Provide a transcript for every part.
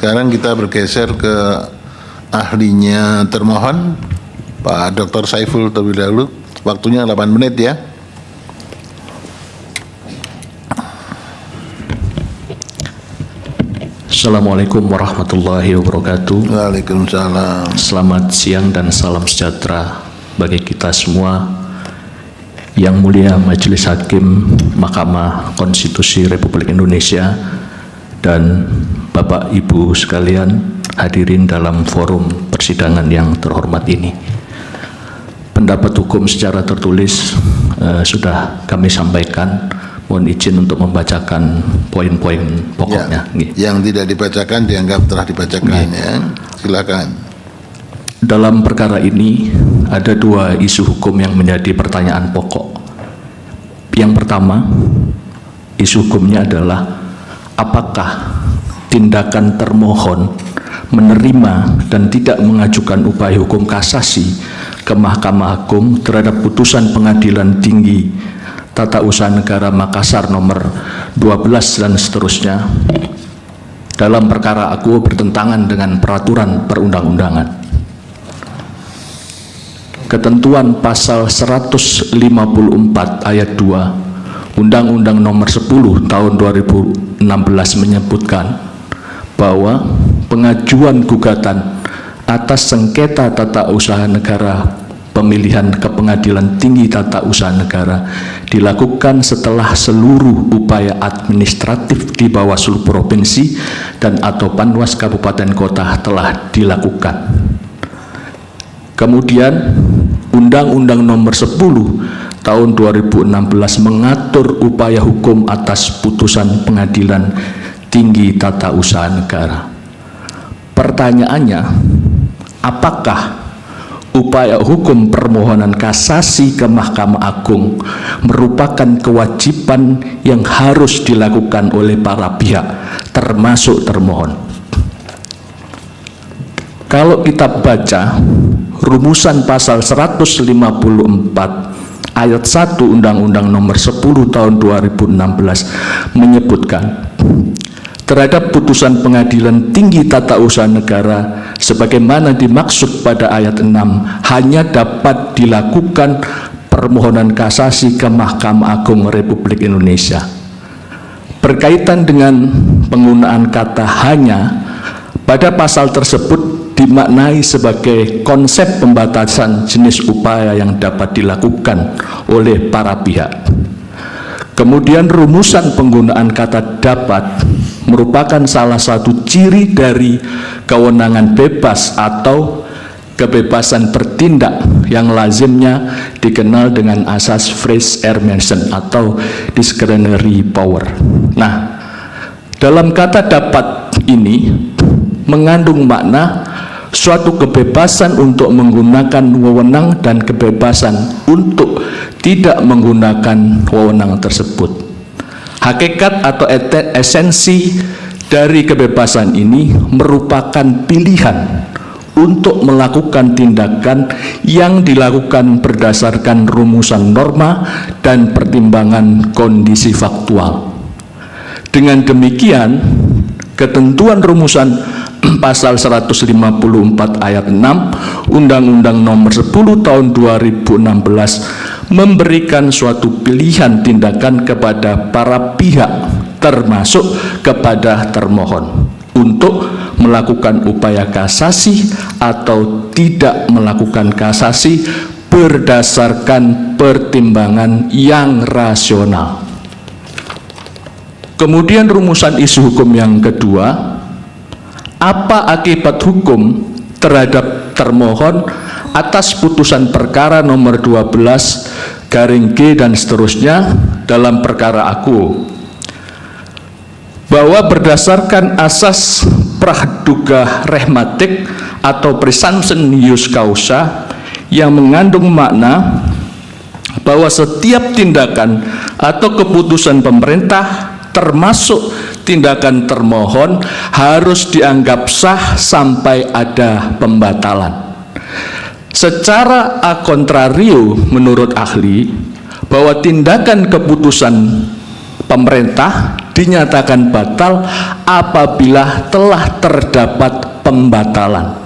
sekarang kita bergeser ke ahlinya termohon, Pak Dr. Saiful terlebih dahulu. Waktunya 8 menit ya. Assalamualaikum warahmatullahi wabarakatuh. Waalaikumsalam. Selamat siang dan salam sejahtera bagi kita semua. Yang mulia Majelis Hakim Mahkamah Konstitusi Republik Indonesia dan Bapak Ibu sekalian hadirin dalam forum persidangan yang terhormat ini. Pendapat hukum secara tertulis sudah kami sampaikan. Mohon izin untuk membacakan poin-poin pokoknya. Ya, yang tidak dibacakan dianggap telah dibacakan ya. Silakan. Dalam perkara ini ada dua isu hukum yang menjadi pertanyaan pokok. Yang pertama, isu hukumnya adalah apakah tindakan termohon menerima dan tidak mengajukan upaya hukum kasasi ke Mahkamah Agung terhadap putusan Pengadilan Tinggi Tata Usaha Negara Makassar nomor 12 dan seterusnya dalam perkara aku bertentangan dengan peraturan perundang-undangan. Ketentuan pasal 154 ayat 2 Undang-Undang nomor 10 tahun 2016 menyebutkan bahwa pengajuan gugatan atas sengketa tata usaha negara pemilihan ke Pengadilan Tinggi Tata Usaha Negara dilakukan setelah seluruh upaya administratif di Bawaslu Provinsi dan atau Panwas Kabupaten Kota telah dilakukan. Kemudian Undang-Undang nomor 10 tahun 2016 mengatur upaya hukum atas putusan Pengadilan Tinggi Tata Usaha Negara. Pertanyaannya, apakah upaya hukum permohonan kasasi ke Mahkamah Agung merupakan kewajiban yang harus dilakukan oleh para pihak, termasuk termohon? Kalau kita baca rumusan pasal 154 ayat 1 Undang-Undang nomor 10 tahun 2016 menyebutkan terhadap putusan Pengadilan Tinggi Tata Usaha Negara sebagaimana dimaksud pada ayat 6 hanya dapat dilakukan permohonan kasasi ke Mahkamah Agung Republik Indonesia. Berkaitan dengan penggunaan kata hanya, pada pasal tersebut dimaknai sebagai konsep pembatasan jenis upaya yang dapat dilakukan oleh para pihak. Kemudian rumusan penggunaan kata dapat merupakan salah satu ciri dari kewenangan bebas atau kebebasan bertindak yang lazimnya dikenal dengan asas Fresh Air Mention atau discretionary power. Nah, dalam kata dapat ini mengandung makna suatu kebebasan untuk menggunakan wewenang dan kebebasan untuk tidak menggunakan wewenang tersebut. Hakikat atau esensi dari kebebasan ini merupakan pilihan untuk melakukan tindakan yang dilakukan berdasarkan rumusan norma dan pertimbangan kondisi faktual. Dengan demikian, ketentuan rumusan pasal 154 ayat 6 Undang-Undang nomor 10 tahun 2016 memberikan suatu pilihan tindakan kepada para pihak termasuk kepada termohon untuk melakukan upaya kasasi atau tidak melakukan kasasi berdasarkan pertimbangan yang rasional. Kemudian rumusan isu hukum yang kedua, apa akibat hukum terhadap termohon atas putusan perkara nomor 12/G dan seterusnya dalam perkara aku, bahwa berdasarkan asas praduga rehmatik atau presumption ius causa yang mengandung makna bahwa setiap tindakan atau keputusan pemerintah termasuk tindakan termohon harus dianggap sah sampai ada pembatalan. Secara a contrario, menurut ahli, bahwa tindakan keputusan pemerintah dinyatakan batal apabila telah terdapat pembatalan.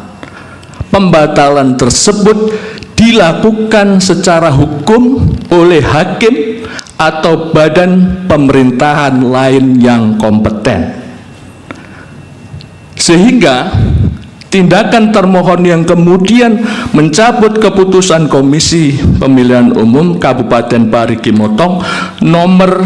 Pembatalan tersebut dilakukan secara hukum oleh hakim atau badan pemerintahan lain yang kompeten. Sehingga tindakan termohon yang kemudian mencabut keputusan Komisi Pemilihan Umum Kabupaten Parigi Motong nomor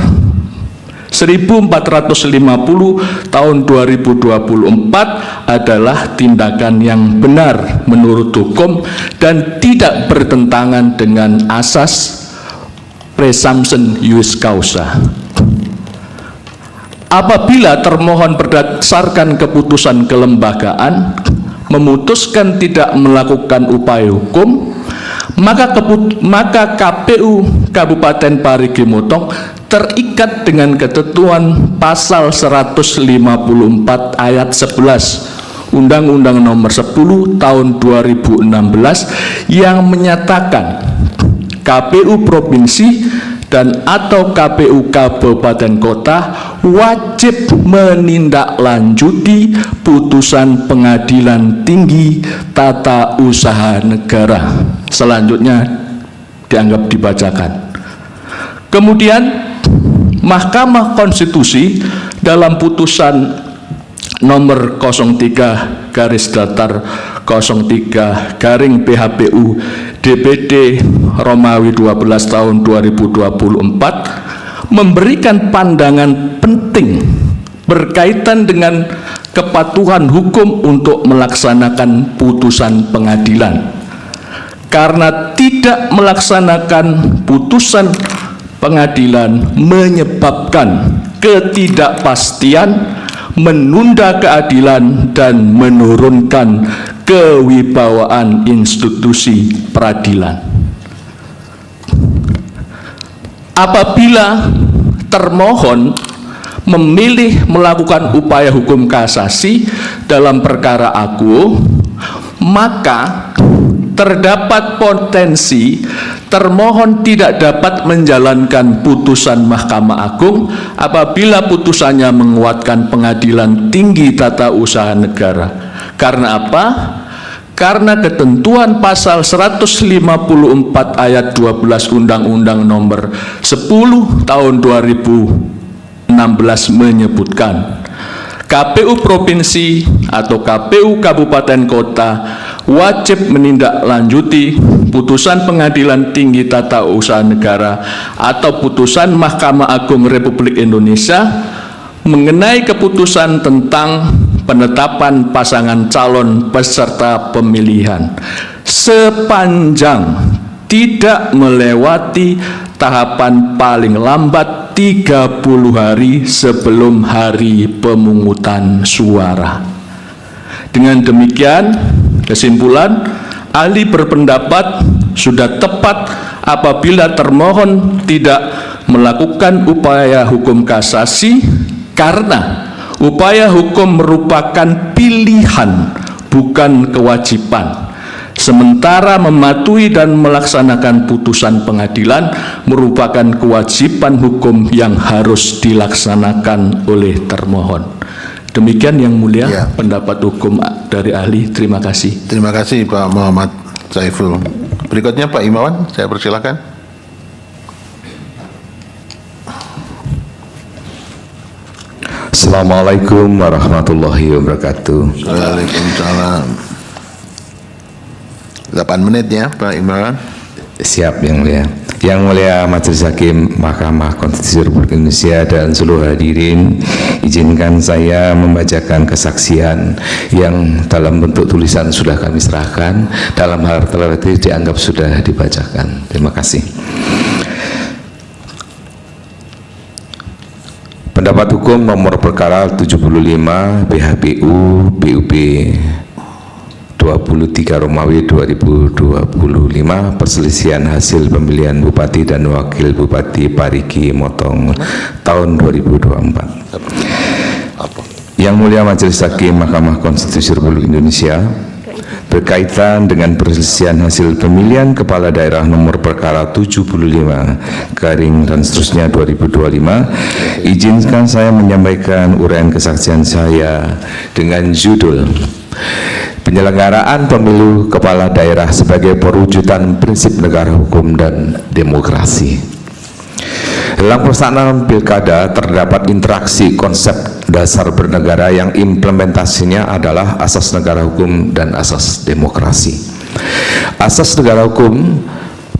1450 tahun 2024 adalah tindakan yang benar menurut hukum dan tidak bertentangan dengan asas presumption ius causa. Apabila termohon berdasarkan keputusan kelembagaan memutuskan tidak melakukan upaya hukum, maka KPU Kabupaten Parigi Motong terikat dengan ketentuan pasal 154 ayat 11 Undang-Undang Nomor 10 Tahun 2016 yang menyatakan KPU Provinsi dan atau KPU Kabupaten Kota wajib menindaklanjuti putusan Pengadilan Tinggi Tata Usaha Negara. Selanjutnya dianggap dibacakan. Kemudian Mahkamah Konstitusi dalam putusan nomor 03 garis datar 03 garing PHPU DPD Romawi 12 tahun 2024 memberikan pandangan penting berkaitan dengan kepatuhan hukum untuk melaksanakan putusan pengadilan. Karena tidak melaksanakan putusan pengadilan menyebabkan ketidakpastian, menunda keadilan dan menurunkan kewibawaan institusi peradilan. Apabila termohon memilih melakukan upaya hukum kasasi dalam perkara aku, maka terdapat potensi termohon tidak dapat menjalankan putusan Mahkamah Agung apabila putusannya menguatkan Pengadilan Tinggi Tata Usaha Negara. Karena apa? Karena ketentuan pasal 154 ayat 12 Undang-Undang Nomor 10 Tahun 2016 menyebutkan KPU Provinsi atau KPU Kabupaten Kota wajib menindaklanjuti putusan Pengadilan Tinggi Tata Usaha Negara atau putusan Mahkamah Agung Republik Indonesia mengenai keputusan tentang penetapan pasangan calon peserta pemilihan sepanjang tidak melewati tahapan paling lambat 30 hari sebelum hari pemungutan suara. Dengan demikian, kesimpulan, ahli berpendapat sudah tepat apabila termohon tidak melakukan upaya hukum kasasi karena upaya hukum merupakan pilihan, bukan kewajiban. Sementara mematuhi dan melaksanakan putusan pengadilan merupakan kewajiban hukum yang harus dilaksanakan oleh termohon. Demikian yang mulia pendapat hukum dari ahli. Terima kasih. Terima kasih Pak Muhammad Saiful. Berikutnya Pak Imawan, saya persilakan. Assalamualaikum warahmatullahi wabarakatuh. Waalaikumsalam. 8 menit ya Pak Imawan. Siap yang mulia. Yang mulia Majelis Hakim Mahkamah Konstitusi Republik Indonesia dan seluruh hadirin, izinkan saya membacakan kesaksian yang dalam bentuk tulisan sudah kami serahkan. Dalam hal tertentu dianggap sudah dibacakan. Terima kasih. Pendapat hukum nomor perkara 75 PHPU BUP 23 Romawi 2025 perselisihan hasil pemilihan Bupati dan Wakil Bupati Parigi Motong tahun 2024. Yang mulia Majelis Hakim Mahkamah Konstitusi Republik Indonesia, berkaitan dengan perselisihan hasil pemilihan kepala daerah nomor perkara 75 garing dan seterusnya 2025, izinkan saya menyampaikan uraian kesaksian saya dengan judul Penyelenggaraan Pemilu Kepala Daerah sebagai Perwujudan Prinsip Negara Hukum dan Demokrasi. Dalam pelaksanaan pilkada terdapat interaksi konsep dasar bernegara yang implementasinya adalah asas negara hukum dan asas demokrasi. Asas negara hukum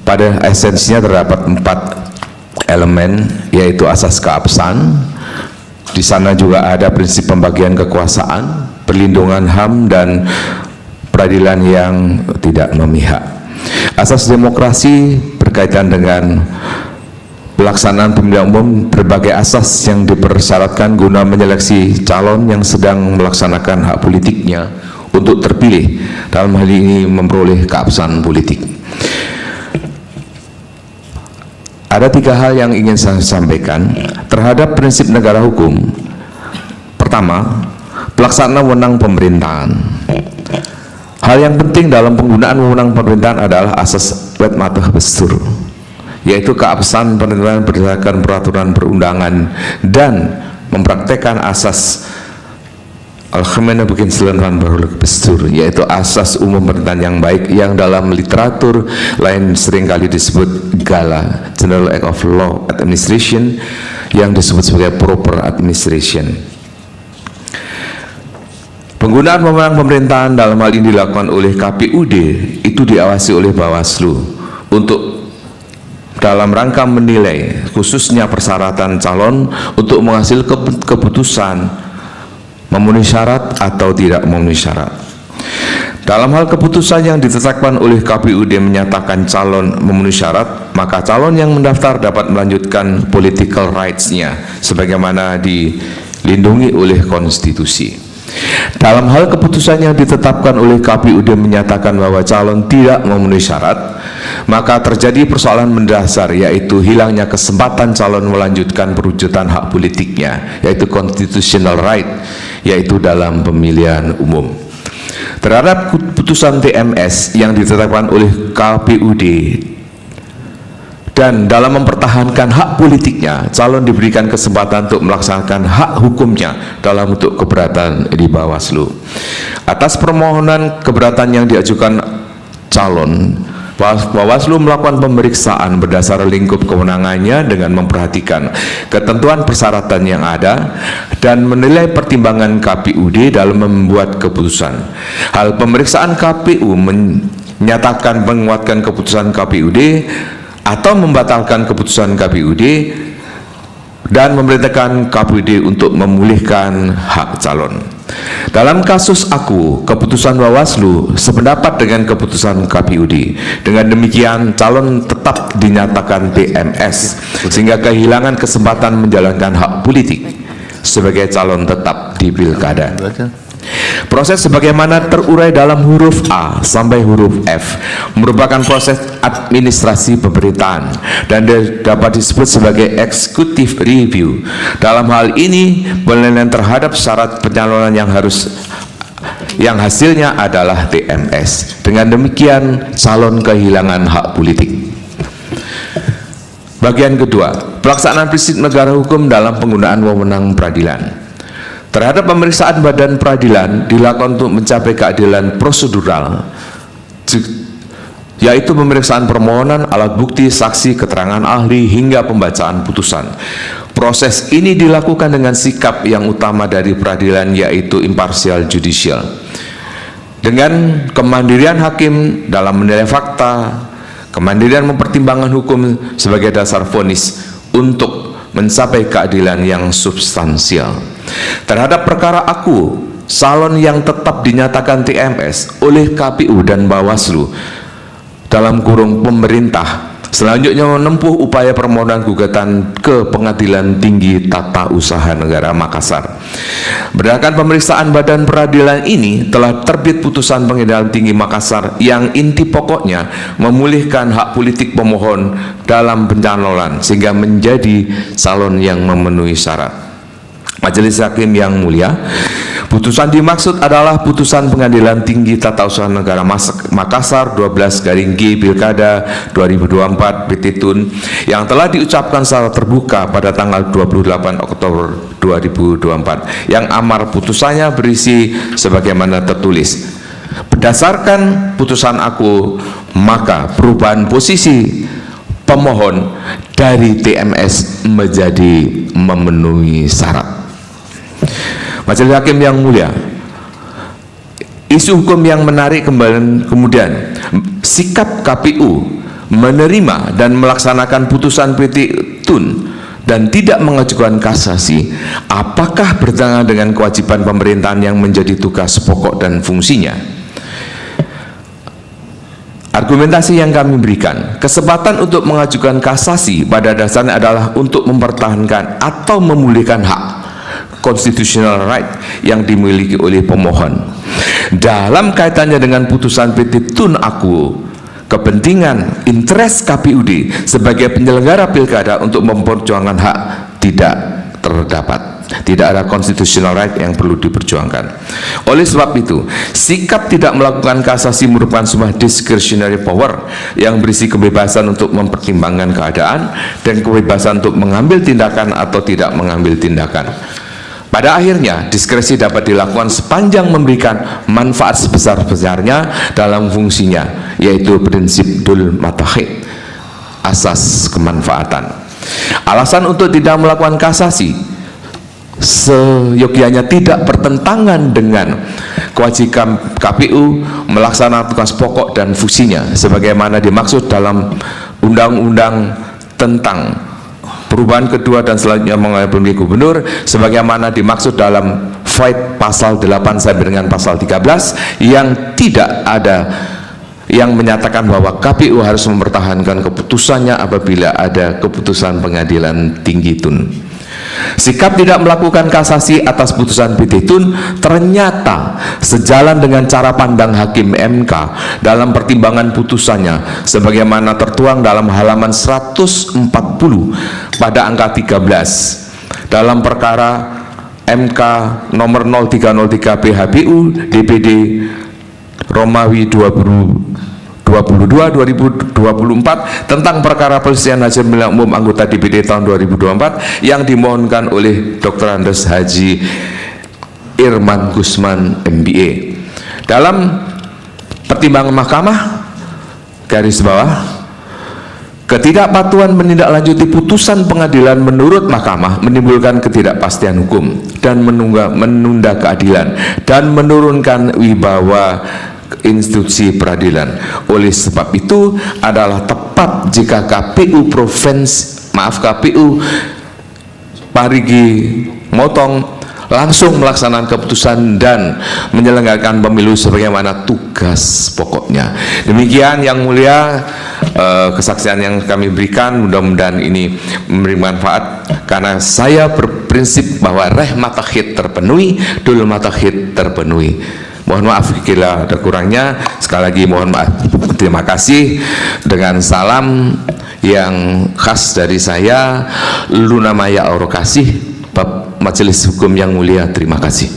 pada esensinya terdapat 4 elemen, yaitu asas keabsahan. Di sana juga ada prinsip pembagian kekuasaan, perlindungan HAM, dan peradilan yang tidak memihak. Asas demokrasi berkaitan dengan pelaksanaan pemilihan umum, berbagai asas yang dipersyaratkan guna menyeleksi calon yang sedang melaksanakan hak politiknya untuk terpilih, dalam hal ini memperoleh keabsahan politik. Ada 3 hal yang ingin saya sampaikan terhadap prinsip negara hukum. Pertama, pelaksanaan wewenang pemerintahan. Hal yang penting dalam penggunaan wewenang pemerintahan adalah asas wet matah bestur, yaitu keabsahan pemerintahan berdasarkan peraturan perundangan dan mempraktekkan asas Al-Khamena bikin selentuhan baru bestur, yaitu asas umum pemerintahan yang baik, yang dalam literatur lain seringkali disebut GALA, General Act of Law Administration, yang disebut sebagai proper administration. Penggunaan wewenang pemerintahan dalam hal ini dilakukan oleh KPUD, itu diawasi oleh Bawaslu untuk dalam rangka menilai khususnya persyaratan calon untuk menghasilkan keputusan memenuhi syarat atau tidak memenuhi syarat. Dalam hal keputusan yang ditetapkan oleh KPUD menyatakan calon memenuhi syarat, maka calon yang mendaftar dapat melanjutkan political rights-nya sebagaimana dilindungi oleh konstitusi. Dalam hal keputusan yang ditetapkan oleh KPUD menyatakan bahwa calon tidak memenuhi syarat, maka terjadi persoalan mendasar, yaitu hilangnya kesempatan calon melanjutkan perwujudan hak politiknya, yaitu constitutional right, yaitu dalam pemilihan umum. Terhadap keputusan TMS yang ditetapkan oleh KPUD dan dalam mempertahankan hak politiknya, calon diberikan kesempatan untuk melaksanakan hak hukumnya dalam bentuk keberatan di Bawaslu. Atas permohonan keberatan yang diajukan calon, Bawaslu melakukan pemeriksaan berdasar lingkup kewenangannya dengan memperhatikan ketentuan persyaratan yang ada dan menilai pertimbangan KPUD dalam membuat keputusan. Hal pemeriksaan KPU menyatakan menguatkan keputusan KPUD atau membatalkan keputusan KPUD dan memerintahkan KPUD untuk memulihkan hak calon. Dalam kasus aku, keputusan Bawaslu sependapat dengan keputusan KPUD. Dengan demikian, calon tetap dinyatakan TMS, sehingga kehilangan kesempatan menjalankan hak politik sebagai calon tetap di pilkada. Proses sebagaimana terurai dalam huruf A sampai huruf F merupakan proses administrasi pemerintahan dan dapat disebut sebagai executive review. Dalam hal ini, penilaian terhadap syarat pencalonan yang hasilnya adalah TMS. Dengan demikian, calon kehilangan hak politik. Bagian kedua, pelaksanaan prinsip negara hukum dalam penggunaan wewenang peradilan. Terhadap pemeriksaan badan peradilan dilakukan untuk mencapai keadilan prosedural, yaitu pemeriksaan permohonan, alat bukti, saksi, keterangan ahli, hingga pembacaan putusan. Proses ini dilakukan dengan sikap yang utama dari peradilan, yaitu impartial judicial. Dengan kemandirian hakim dalam menilai fakta, kemandirian mempertimbangkan hukum sebagai dasar vonis untuk mencapai keadilan yang substansial. Terhadap perkara aku, calon yang tetap dinyatakan TMS oleh KPU dan Bawaslu dalam kurung pemerintah selanjutnya menempuh upaya permohonan gugatan ke Pengadilan Tinggi Tata Usaha Negara Makassar. Berdasarkan pemeriksaan badan peradilan ini, telah terbit putusan Pengadilan Tinggi Makassar yang inti pokoknya memulihkan hak politik pemohon dalam pencalonan sehingga menjadi calon yang memenuhi syarat. Majelis Hakim yang mulia, Putusan dimaksud adalah putusan Pengadilan Tinggi Tata Usaha Negara Makassar 12/G Pilkada 2024 PT Tun yang telah diucapkan secara terbuka pada tanggal 28 Oktober 2024, yang amar putusannya berisi sebagaimana tertulis. Berdasarkan putusan aku, maka perubahan posisi pemohon dari TMS menjadi memenuhi syarat. Majelis Hakim yang mulia, isu hukum yang menarik kemudian sikap KPU menerima dan melaksanakan putusan PT Tun dan tidak mengajukan kasasi, apakah bertentangan dengan kewajiban pemerintahan yang menjadi tugas pokok dan fungsinya? Argumentasi yang kami berikan, kesempatan untuk mengajukan kasasi pada dasarnya adalah untuk mempertahankan atau memulihkan hak constitutional right yang dimiliki oleh pemohon. Dalam kaitannya dengan putusan PT Tun Aku, kepentingan interest KPUD sebagai penyelenggara pilkada untuk memperjuangkan hak tidak terdapat. Tidak ada constitutional right yang perlu diperjuangkan. Oleh sebab itu, sikap tidak melakukan kasasi merupakan sebuah discretionary power yang berisi kebebasan untuk mempertimbangkan keadaan dan kebebasan untuk mengambil tindakan atau tidak mengambil tindakan. Pada akhirnya, diskresi dapat dilakukan sepanjang memberikan manfaat sebesar-besarnya dalam fungsinya, yaitu prinsip dul matahid, asas kemanfaatan. Alasan untuk tidak melakukan kasasi seyogyanya tidak bertentangan dengan kewajiban KPU melaksanakan tugas pokok dan fungsinya sebagaimana dimaksud dalam Undang-Undang tentang perubahan kedua dan selanjutnya mengenai pemilihan gubernur sebagaimana dimaksud dalam Void pasal 8 sampai dengan pasal 13 yang tidak ada yang menyatakan bahwa KPU harus mempertahankan keputusannya apabila ada keputusan Pengadilan Tinggi Tun. Sikap tidak melakukan kasasi atas putusan PT Tun ternyata sejalan dengan cara pandang Hakim MK dalam pertimbangan putusannya sebagaimana tertuang dalam halaman 140 pada angka 13 dalam perkara MK nomor 0303 PHBU DPD Romawi 22/2024 tentang perkara pelisihan hasil pemilihan umum anggota DPD tahun 2024 yang dimohonkan oleh Dr. Andes Haji Irman Gusman MBA. Dalam pertimbangan mahkamah garis bawah, ketidakpatuhan menindaklanjuti putusan pengadilan menurut mahkamah menimbulkan ketidakpastian hukum dan menunda keadilan dan menurunkan wibawa institusi peradilan. Oleh sebab itu adalah tepat jika KPU Parigi Motong langsung melaksanakan keputusan dan menyelenggarakan pemilu sebagaimana tugas pokoknya. Demikian yang mulia kesaksian yang kami berikan, mudah-mudahan ini memberi manfaat karena saya berprinsip bahwa reh matahid terpenuhi, dul matahid terpenuhi. Mohon maaf bila ada kurangnya. Sekali lagi mohon maaf. Terima kasih. Dengan salam yang khas dari saya, Luna Maya Aurokasih, Bab Majelis Hukum yang mulia. Terima kasih.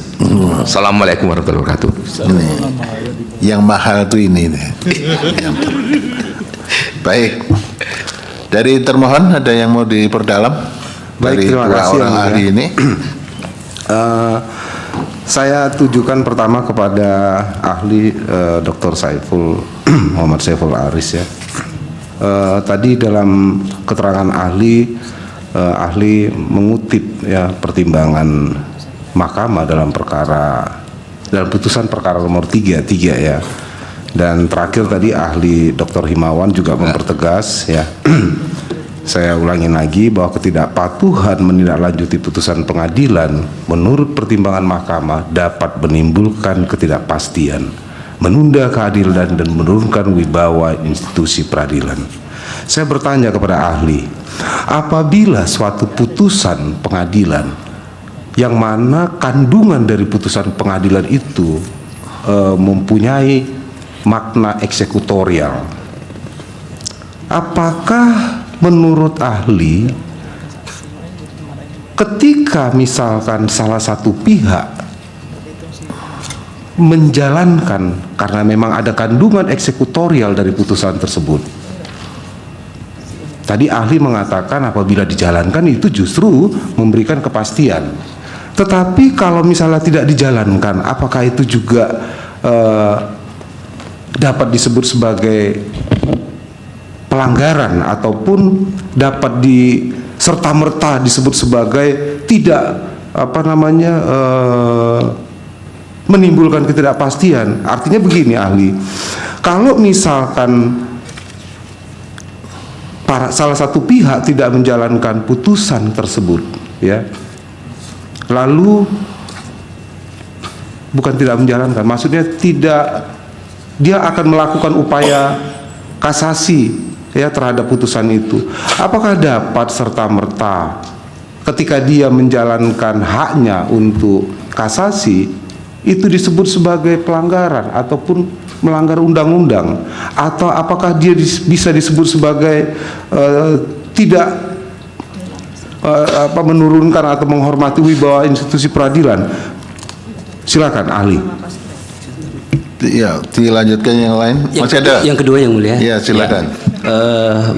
Assalamualaikum warahmatullahi wabarakatuh. Ini, yang mahal tuh ini. Baik. Dari termohon ada yang mau diperdalam? Baik, dari terima dua kasih, orang ahli ini. Saya tujukan pertama kepada ahli Dr. Saiful Muhammad Saiful Aris ya. Tadi dalam keterangan ahli mengutip ya pertimbangan mahkamah dalam putusan perkara nomor 3 ya. Dan terakhir tadi ahli Dr. Himawan juga mempertegas ya. Saya ulangi lagi bahwa ketidakpatuhan menindaklanjuti putusan pengadilan menurut pertimbangan mahkamah dapat menimbulkan ketidakpastian, menunda keadilan dan menurunkan wibawa institusi peradilan. Saya bertanya kepada ahli, apabila suatu putusan pengadilan yang mana kandungan dari putusan pengadilan itu mempunyai makna eksekutorial, apakah menurut ahli ketika misalkan salah satu pihak menjalankan karena memang ada kandungan eksekutorial dari putusan tersebut. Tadi ahli mengatakan apabila dijalankan itu justru memberikan kepastian. Tetapi kalau misalnya tidak dijalankan, apakah itu juga dapat disebut sebagai pelanggaran ataupun dapat serta-merta disebut sebagai tidak menimbulkan ketidakpastian? Artinya begini ahli, kalau misalkan salah satu pihak tidak menjalankan putusan tersebut, ya, lalu bukan tidak menjalankan, maksudnya dia akan melakukan upaya kasasi, ya, terhadap putusan itu. Apakah dapat serta-merta ketika dia menjalankan haknya untuk kasasi itu disebut sebagai pelanggaran ataupun melanggar undang-undang, atau apakah dia bisa disebut sebagai tidak menurunkan atau menghormati wibawa institusi peradilan? Silakan ahli. Ya, dilanjutkan yang lain. Masih ada? Yang kedua yang mulia. Ya, silakan.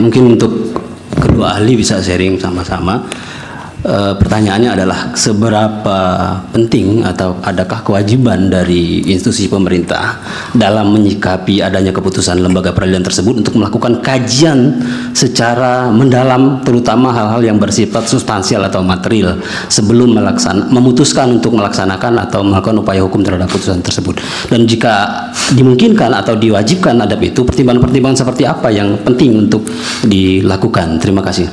Mungkin untuk kedua ahli bisa sharing sama-sama. Pertanyaannya adalah seberapa penting atau adakah kewajiban dari institusi pemerintah dalam menyikapi adanya keputusan lembaga peradilan tersebut untuk melakukan kajian secara mendalam, terutama hal-hal yang bersifat substansial atau material sebelum memutuskan untuk melaksanakan atau melakukan upaya hukum terhadap putusan tersebut. Dan jika dimungkinkan atau diwajibkan adab itu, pertimbangan-pertimbangan seperti apa yang penting untuk dilakukan? Terima kasih.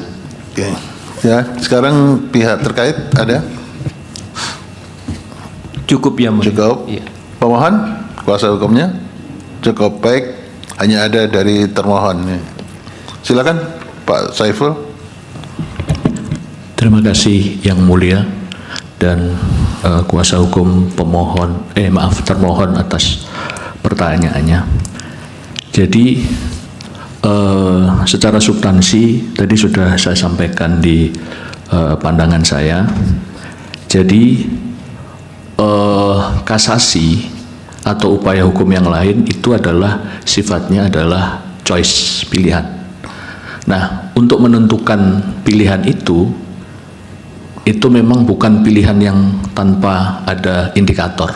Oke. Ya, sekarang pihak terkait ada? Cukup ya, Mulia. Cukup. Iya. Pemohon, kuasa hukumnya? Cukup, baik. Hanya ada dari termohon. Silakan, Pak Saiful. Terima kasih Yang Mulia dan kuasa hukum termohon atas pertanyaannya. Jadi secara substansi tadi sudah saya sampaikan di pandangan saya. Jadi kasasi atau upaya hukum yang lain itu adalah sifatnya adalah choice, pilihan. Nah, untuk menentukan pilihan itu memang bukan pilihan yang tanpa ada indikator.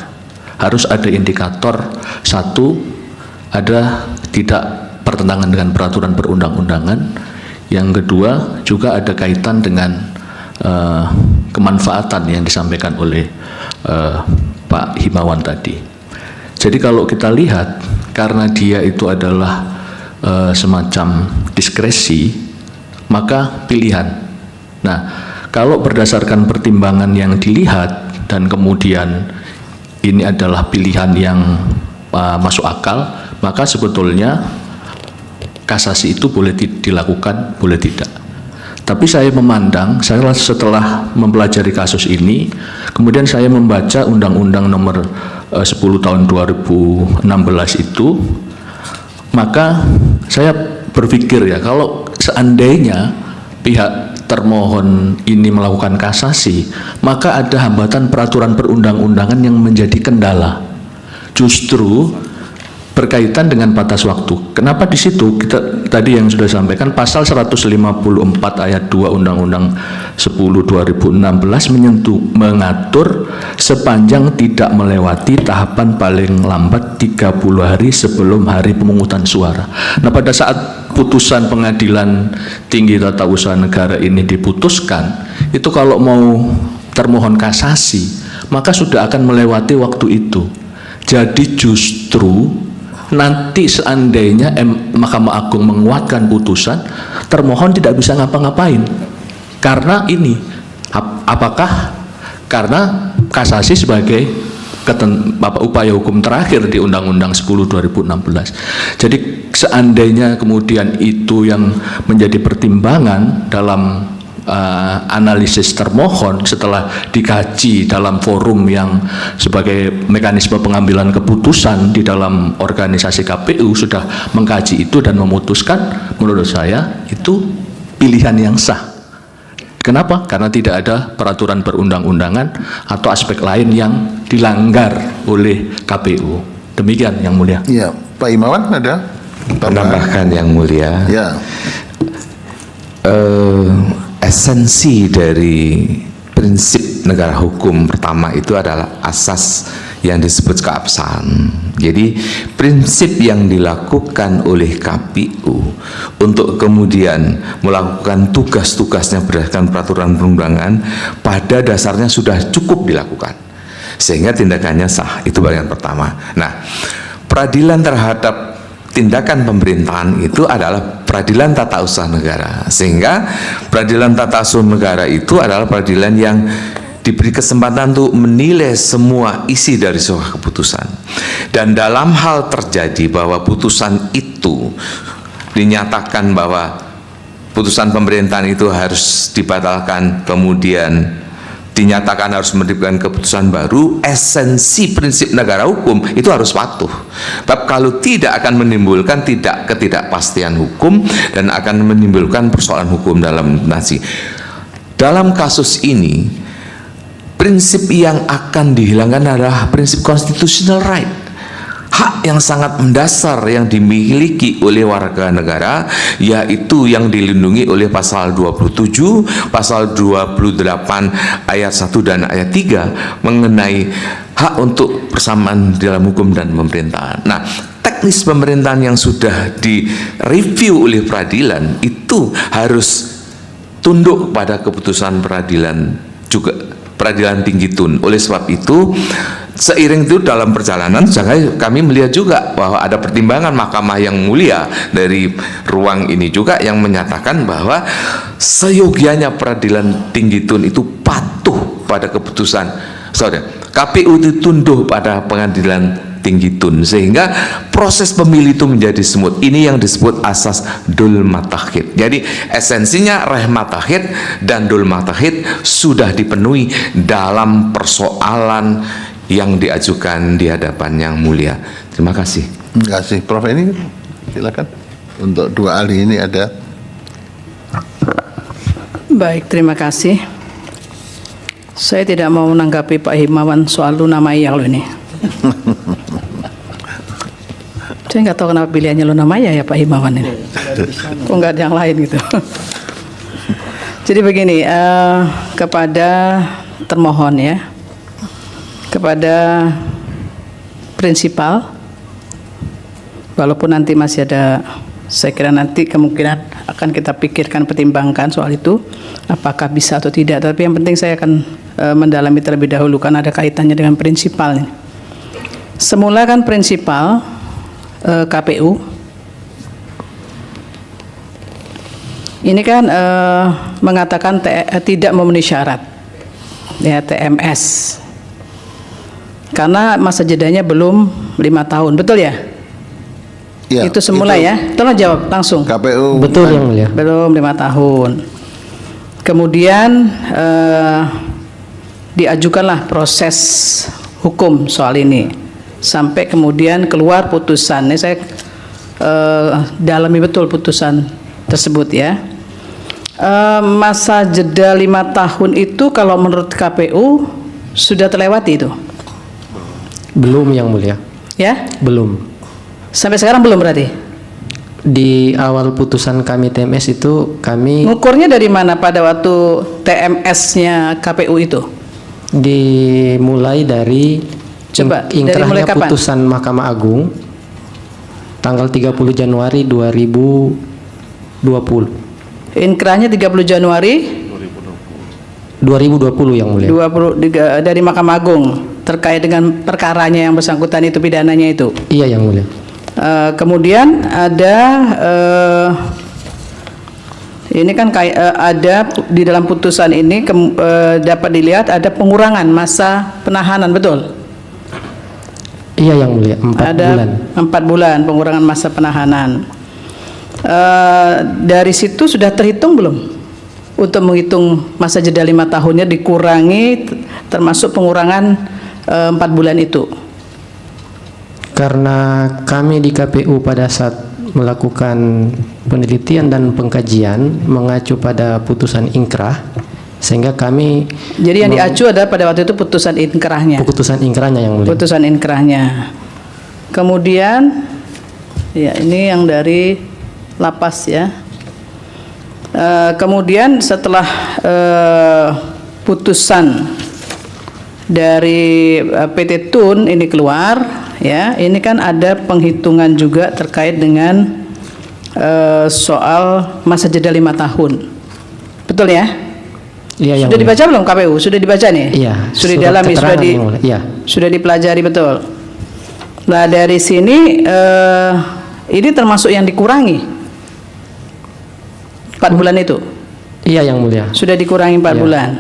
Harus ada indikator. Satu, ada tidak bertentangan dengan peraturan perundang-undangan. Yang kedua, juga ada kaitan dengan kemanfaatan yang disampaikan oleh Pak Himawan tadi. Jadi kalau kita lihat, karena dia itu adalah semacam diskresi, maka pilihan. Nah, kalau berdasarkan pertimbangan yang dilihat dan kemudian ini adalah pilihan yang masuk akal, maka sebetulnya kasasi itu boleh dilakukan, boleh tidak. Tapi saya memandang, saya setelah mempelajari kasus ini, kemudian saya membaca Undang-Undang Nomor 10 Tahun 2016 itu, maka saya berpikir ya, kalau seandainya pihak termohon ini melakukan kasasi, maka ada hambatan peraturan perundang-undangan yang menjadi kendala. Justru berkaitan dengan batas waktu. Kenapa di situ? Kita tadi yang sudah sampaikan pasal 154 ayat 2 Undang-Undang 10 2016 mengatur sepanjang tidak melewati tahapan paling lambat 30 hari sebelum hari pemungutan suara. Nah, pada saat putusan Pengadilan Tinggi Tata Usaha Negara ini diputuskan, itu kalau mau termohon kasasi, maka sudah akan melewati waktu itu. Jadi justru nanti seandainya Mahkamah Agung menguatkan putusan, termohon tidak bisa ngapa-ngapain. Karena ini, apakah karena kasasi sebagai upaya hukum terakhir di Undang-Undang 10 2016. Jadi seandainya kemudian itu yang menjadi pertimbangan dalam analisis termohon setelah dikaji dalam forum yang sebagai mekanisme pengambilan keputusan di dalam organisasi KPU sudah mengkaji itu dan memutuskan, menurut saya itu pilihan yang sah. Kenapa? Karena tidak ada peraturan perundang-undangan atau aspek lain yang dilanggar oleh KPU. Demikian Yang Mulia. Ya, Pak Himawan ada tambahan? Menambahkan Yang Mulia, Ya, esensi dari prinsip negara hukum pertama itu adalah asas yang disebut keabsahan. Jadi prinsip yang dilakukan oleh KPU untuk kemudian melakukan tugas-tugasnya berdasarkan peraturan perundangan pada dasarnya sudah cukup dilakukan, sehingga tindakannya sah. Itu bagian pertama. Nah, peradilan terhadap tindakan pemerintahan itu adalah peradilan tata usaha negara, sehingga peradilan tata usaha negara itu adalah peradilan yang diberi kesempatan untuk menilai semua isi dari sebuah keputusan. Dan dalam hal terjadi bahwa putusan itu dinyatakan bahwa putusan pemerintahan itu harus dibatalkan, kemudian dinyatakan harus menerbitkan keputusan baru, esensi prinsip negara hukum itu harus patuh. Sebab kalau tidak akan menimbulkan ketidakpastian hukum dan akan menimbulkan persoalan hukum dalam implementasi. Dalam kasus ini, prinsip yang akan dihilangkan adalah prinsip constitutional right. Hak yang sangat mendasar yang dimiliki oleh warga negara, yaitu yang dilindungi oleh pasal 27, pasal 28 ayat 1 dan ayat 3 mengenai hak untuk persamaan dalam hukum dan pemerintahan. Nah, teknis pemerintahan yang sudah direview oleh peradilan itu harus tunduk pada keputusan peradilan juga, peradilan tinggi tun. Oleh sebab itu, seiring itu dalam perjalanan kami melihat juga bahwa ada pertimbangan Mahkamah yang mulia dari ruang ini juga yang menyatakan bahwa seyogianya peradilan tinggi tun itu patuh pada keputusan KPU itu tunduk pada pengadilan tinggi tun, sehingga proses pemilih itu menjadi smooth. Ini yang disebut asas dul matahid. Jadi esensinya reh matahid dan dul matahid sudah dipenuhi dalam persoalan yang diajukan di hadapan Yang Mulia. Terima kasih. terima kasih. Prof, ini silakan. Untuk dua ahli ini ada. Baik, terima kasih. Saya tidak mau menanggapi Pak Himawan soal Luna Maya loh ini. Saya nggak tahu kenapa pilihannya Luna Maya ya Pak Himawan ini. Kok nggak ada yang lain gitu. Jadi begini, kepada termohon ya, kepada prinsipal, walaupun nanti masih ada, saya kira nanti kemungkinan akan kita pikirkan, pertimbangkan soal itu, apakah bisa atau tidak. Tapi yang penting saya akan mendalami terlebih dahulu karena ada kaitannya dengan prinsipal. Semula kan prinsipal KPU ini kan mengatakan tidak memenuhi syarat ya TMS karena masa jedanya belum 5 tahun, betul ya? Ya, itu semula itu ya. Tolong jawab langsung. KPU Betul Yang Mulia. Belum 5 tahun. Kemudian diajukanlah proses hukum soal ini sampai kemudian keluar putusan. Ini saya dalami betul putusan tersebut ya. Masa jeda 5 tahun itu kalau menurut KPU sudah terlewati itu? Belum Yang Mulia. Ya? Belum. Sampai sekarang belum berarti? Di awal putusan kami TMS itu kami Ngukurnya dari mana pada waktu TMS-nya KPU itu? dimulai dari Coba, dari mulai ingkrahnya kapan? putusan Mahkamah Agung tanggal 30 Januari 2020. Inkrahnya 30 Januari 2020 Yang Mulia. 20 dari Mahkamah Agung terkait dengan perkaranya yang bersangkutan itu, pidananya itu. Iya Yang Mulia. Kemudian ada ini kan ada di dalam putusan ini dapat dilihat ada pengurangan masa penahanan, betul? Iya Yang Mulia, 4 Ada bulan. 4 bulan pengurangan masa penahanan. Dari situ sudah terhitung belum untuk menghitung masa jeda 5 tahunnya dikurangi termasuk pengurangan 4 bulan itu? Karena kami di KPU pada saat melakukan penelitian dan pengkajian mengacu pada putusan ingkrah Sehingga kami Jadi yang diacu adalah pada waktu itu putusan inkrahnya. putusan ingkrahnya yang mulia. Putusan inkrahnya. Kemudian, ya ini yang dari lapas ya. Kemudian setelah putusan dari PT Tun ini keluar, ya, ini kan ada penghitungan juga terkait dengan soal masa jeda 5 tahun, betul ya? Iya, yang Sudah mulia. dibaca belum KPU? Sudah dibaca nih? Iya. Sudah surat didalami, keterangan yang mulia. Iya. sudah dipelajari betul. Nah dari sini ini termasuk yang dikurangi 4 bulan itu, Iya yang mulia. sudah dikurangi 4 Iya. bulan.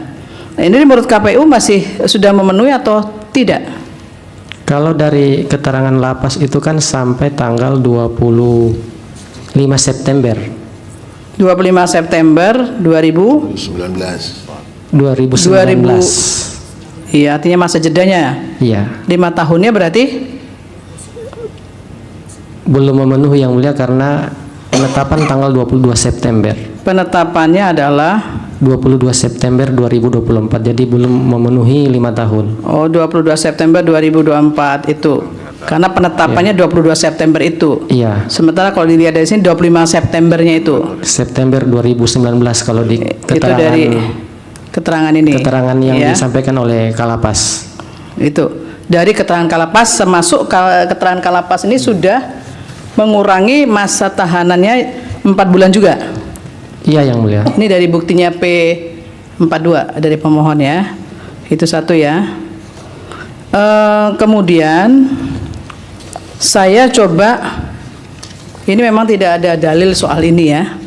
Nah, ini menurut KPU masih sudah memenuhi atau tidak? Kalau dari keterangan lapas itu kan sampai tanggal 25 September 25 September 19. 2019. Iya, artinya masa jedanya Iya. 5 tahunnya berarti Belum memenuhi yang mulia karena penetapan tanggal 22 September. penetapannya adalah 22 September 2024. Jadi belum memenuhi 5 tahun. 22 September 2024 itu. Karena penetapannya 22 September itu. Iya. Sementara kalau dilihat dari sini 25 Septembernya itu. September 2019 kalau di Itu dari keterangan ini. keterangan yang ya. disampaikan oleh Kalapas. Itu dari keterangan Kalapas, termasuk keterangan Kalapas ini sudah mengurangi masa tahanannya 4 bulan juga. Iya yang mulia. Ini dari buktinya P42 dari pemohon ya. Itu satu ya. Kemudian saya coba, ini memang tidak ada dalil soal ini ya.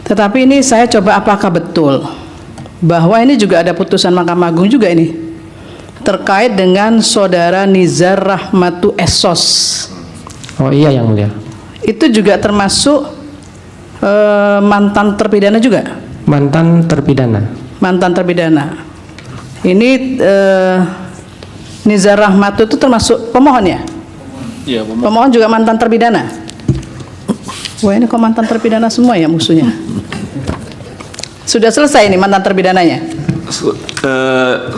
Tetapi ini saya coba apakah betul bahwa ini juga ada putusan Mahkamah Agung juga ini terkait dengan saudara Nizar Rahmatu Esos. Oh iya yang mulia. Itu juga termasuk mantan terpidana juga. Mantan terpidana. Mantan terpidana. Ini Nizar Rahmatu itu termasuk pemohon ya? Iya, Pemohon juga mantan terpidana. Wah ini kok mantan terpidana semua ya musuhnya. Sudah selesai ini mantan terpidananya?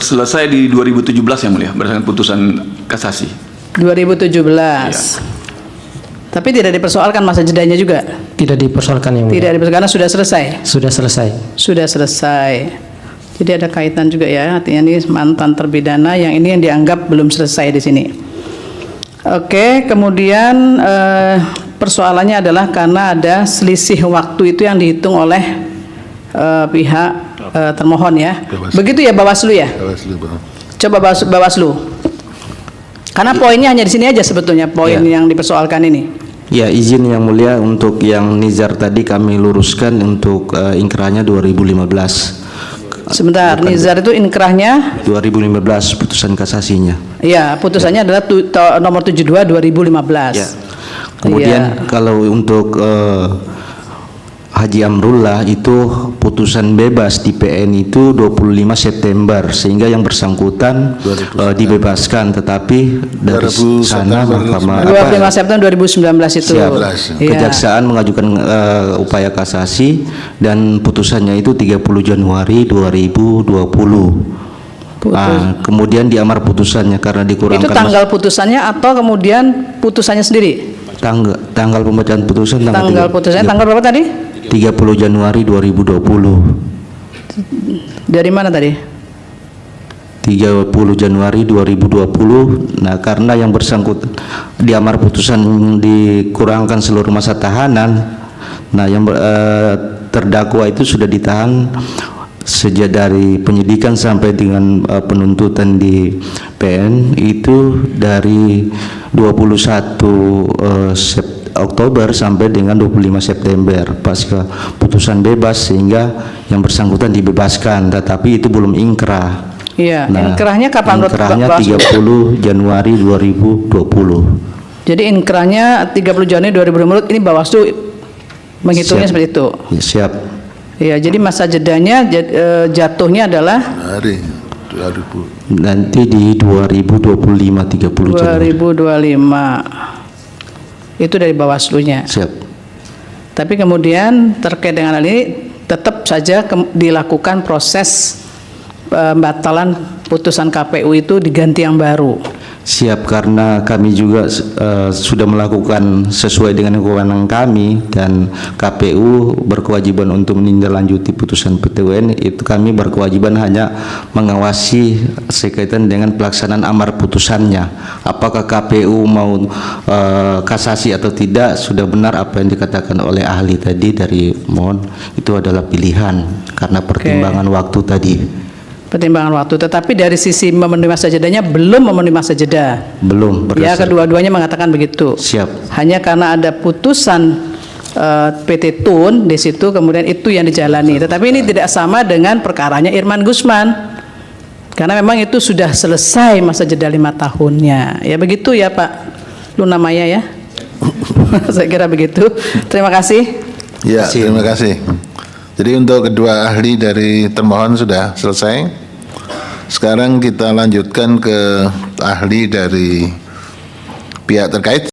Selesai di 2017 yang mulia berdasarkan putusan kasasi. 2017. Tapi tidak dipersoalkan masa jedanya juga? Tidak dipersoalkan yang mulia. Tidak dipersoalkan karena sudah selesai? Sudah selesai. Sudah selesai. Jadi ada kaitan juga ya, artinya ini mantan terpidana yang ini yang dianggap belum selesai di sini. Oke, kemudian persoalannya adalah karena ada selisih waktu itu yang dihitung oleh pihak termohon ya. Bawaslu. Begitu ya Bawaslu ya? Bawaslu, Bang. Coba Bawaslu. Karena poinnya hanya di sini aja sebetulnya poin yang dipersoalkan ini. Ya, izin yang mulia untuk yang Nizar tadi kami luruskan untuk inkrahnya 2015. Sebentar, Nizar itu inkrahnya 2015 putusan kasasinya. ya, putusannya adalah nomor 72 2015. Ya. Kemudian kalau untuk Haji Amrullah itu putusan bebas di PN itu 25 September sehingga yang bersangkutan dibebaskan, tetapi dari 2000 sana September Mahkamah 25 September 2019 itu. Siap. Iya. Kejaksaan mengajukan upaya kasasi dan putusannya itu 30 Januari 2020. Kemudian diamar putusannya karena dikurangkan Itu tanggal putusannya atau kemudian putusannya sendiri? tanggal pembacaan putusan Tanggal putusannya tanggal berapa tadi? 30 Januari 2020. Dari mana tadi? 30 Januari 2020. Nah, karena yang bersangkutan diamar putusan dikurangkan seluruh masa tahanan. Nah, yang terdakwa itu sudah ditahan sejak dari penyidikan sampai dengan penuntutan di PN itu dari 21 Oktober sampai dengan 25 September pasca putusan bebas, sehingga yang bersangkutan dibebaskan, tetapi itu belum ingkrah. Iya, inkrahnya kapan? Inkrahnya 30 Januari 2020. Jadi inkrahnya 30 Januari 2020, ini Bawaslu menghitungnya Siap. seperti itu. Ya, siap. Iya, jadi masa jedanya jatuhnya adalah Hari 2000. Nanti di 2025 30 Januari. 2025. Itu dari Bawaslunya. Siap. Tapi kemudian terkait dengan hal ini tetap saja dilakukan proses pembatalan putusan KPU itu diganti yang baru. Siap, karena kami juga sudah melakukan sesuai dengan kewenangan kami dan KPU berkewajiban untuk menindaklanjuti putusan PT UN. Itu kami berkewajiban hanya mengawasi sekaitan dengan pelaksanaan amar putusannya. Apakah KPU mau kasasi atau tidak, sudah benar apa yang dikatakan oleh ahli tadi dari mohon, itu adalah pilihan karena pertimbangan waktu tadi. Pertimbangan waktu, tetapi dari sisi memenuhi masa jedanya belum memenuhi masa jeda. Belum. Ya, kedua-duanya mengatakan begitu. Siap. Hanya karena ada putusan PT Tun di situ, kemudian itu yang dijalani. Tetapi ini tidak sama dengan perkaranya Irman Gusman, karena memang itu sudah selesai masa jeda 5 tahunnya. Ya begitu ya Pak Luna Maya ya. Saya kira begitu. Terima kasih. Ya, terima kasih. Jadi untuk kedua ahli dari termohon sudah selesai. Sekarang kita lanjutkan ke ahli dari pihak terkait.